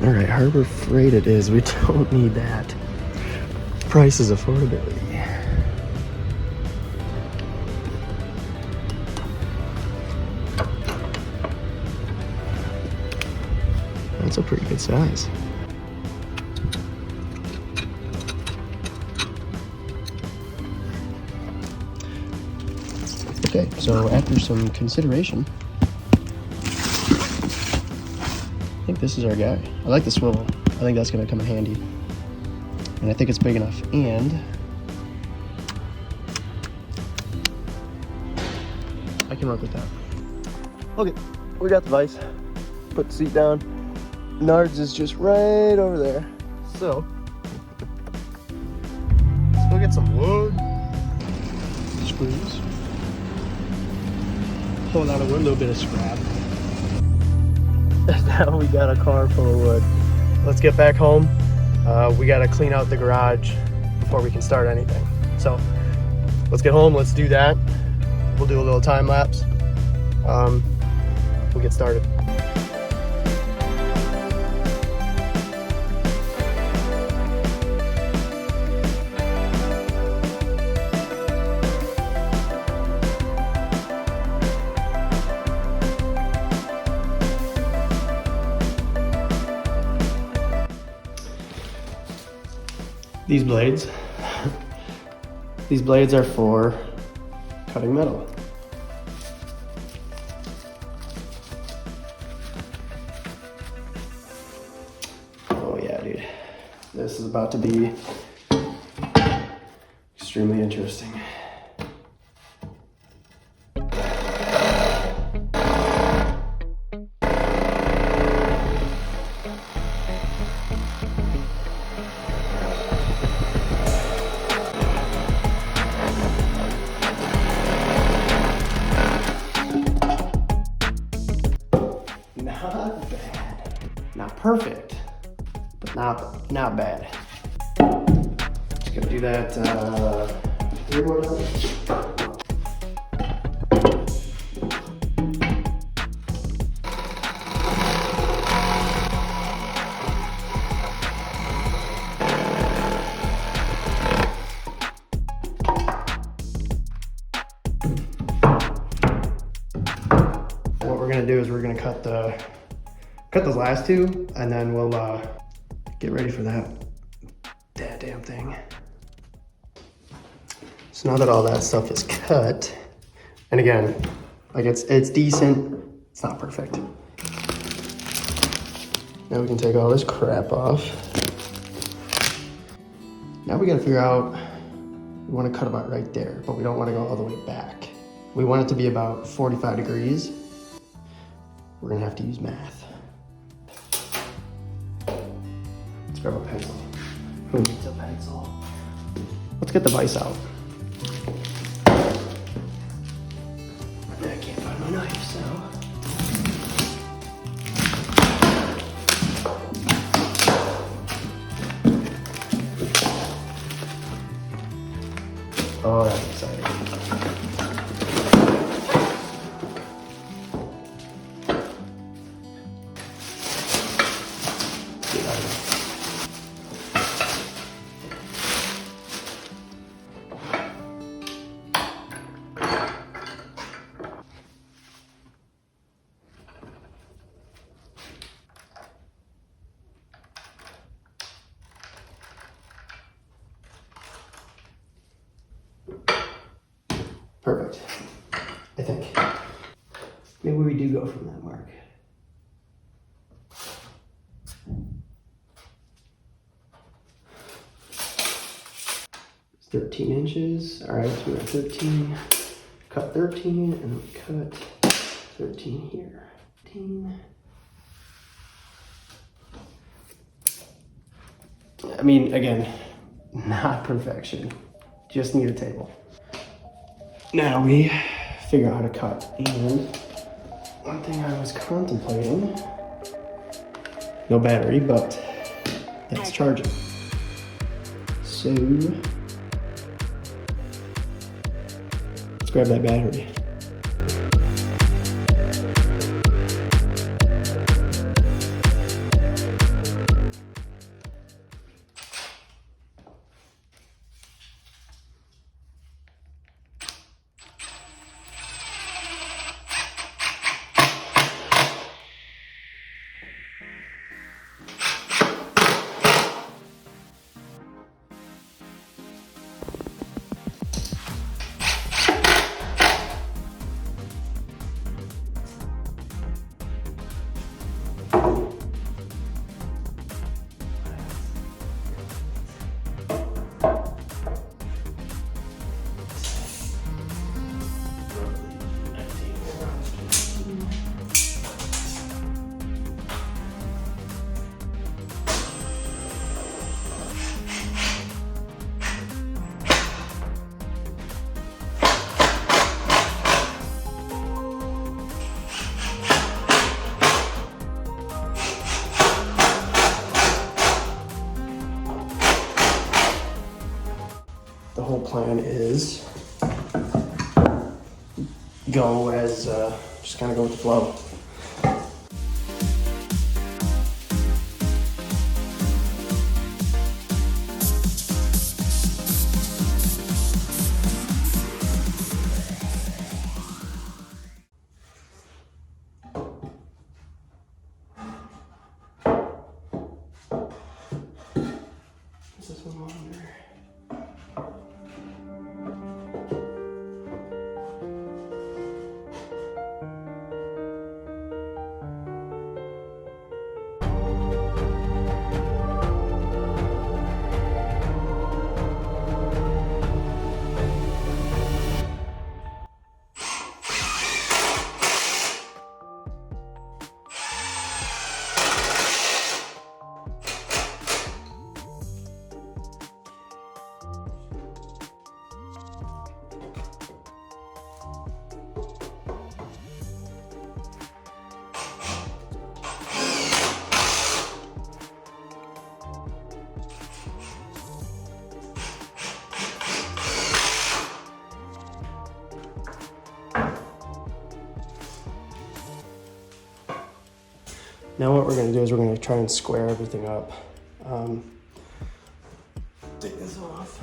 All right, Harbor Freight it is. We don't need that. Price is affordability. That's a pretty good size. Okay, so after some consideration, I think this is our guy. I like the swivel. I think that's gonna come in handy. And I think it's big enough. And I can work with that. Okay, we got the vise. Put the seat down. Nards is just right over there. So, let's go get some wood. Screws. Whole lot of wood, a little bit of scrap. Now we got a car full of wood. Let's get back home. We gotta clean out the garage before we can start anything. So let's get home, let's do that. We'll do a little time lapse. We'll get started. These blades are for cutting metal. Oh yeah, dude. This is about to be extremely interesting. Not bad. Not perfect, but not bad. Just gonna do that 3 more times. What we're gonna do is we're gonna cut those last two, and then we'll get ready for that damn thing. So now that all that stuff is cut, and again, like it's decent, it's not perfect. Now we can take all this crap off. Now we gotta figure out, we wanna cut about right there, but we don't wanna go all the way back. We want it to be about 45 degrees. We're gonna have to use math. Let's grab a pencil. Who needs a pencil? Let's get the vise out. I can't find my knife, so. Oh, that's exciting. Perfect, I think. Maybe we do go from that mark. It's 13 inches. All right, so we're at 13. Cut 13, and then we cut 13 here. 13. I mean, again, not perfection. Just need a table. Now we figure out how to cut. And one thing I was contemplating, no battery, but that's charging. So let's grab that battery. plan is go as, just kind of go with the flow. Is this one longer? Now what we're gonna do is we're gonna try and square everything up. Take this off.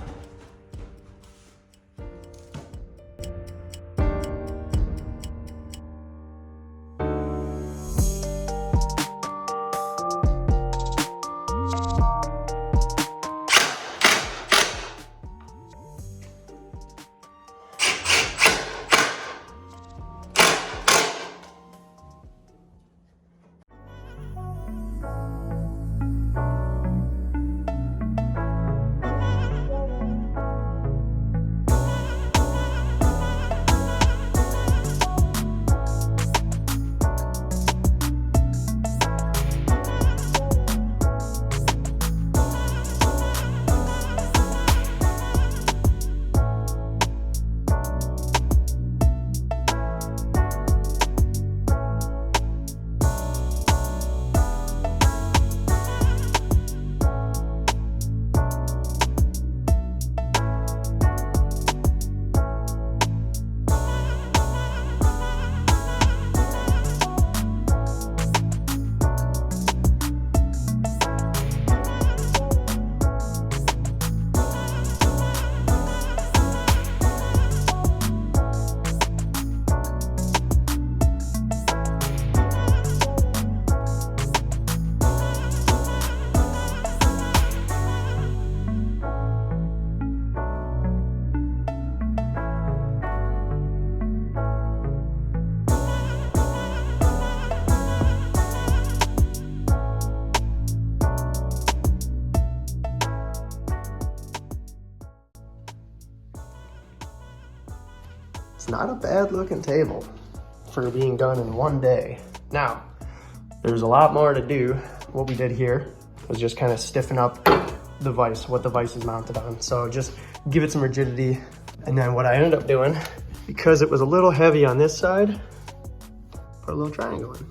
It's not a bad looking table for being done in one day. Now, there's a lot more to do. What we did here was just kind of stiffen up the vise, what the vise is mounted on. So just give it some rigidity. And then what I ended up doing, because it was a little heavy on this side, put a little triangle in.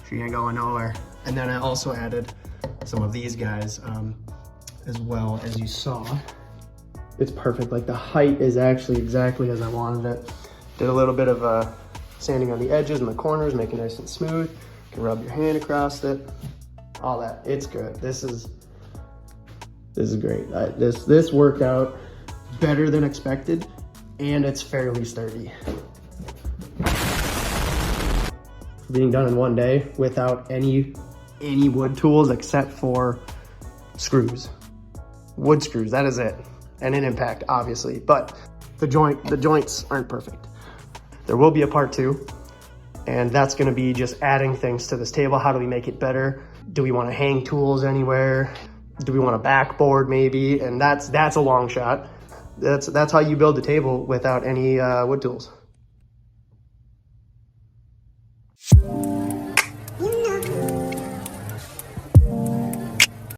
She ain't going nowhere. And then I also added some of these guys as well, as you saw. It's perfect, like the height is actually exactly as I wanted it. Did a little bit of sanding on the edges and the corners, make it nice and smooth. You can rub your hand across it, all that, it's good. This is great. This worked out better than expected, and it's fairly sturdy. Being done in one day without any wood tools except for screws. Wood screws, that is it. And an impact, obviously, but the joints aren't perfect. There will be a part 2, and that's gonna be just adding things to this table. How do we make it better? Do we wanna hang tools anywhere? Do we want a backboard maybe? And that's a long shot. That's how you build a table without any wood tools.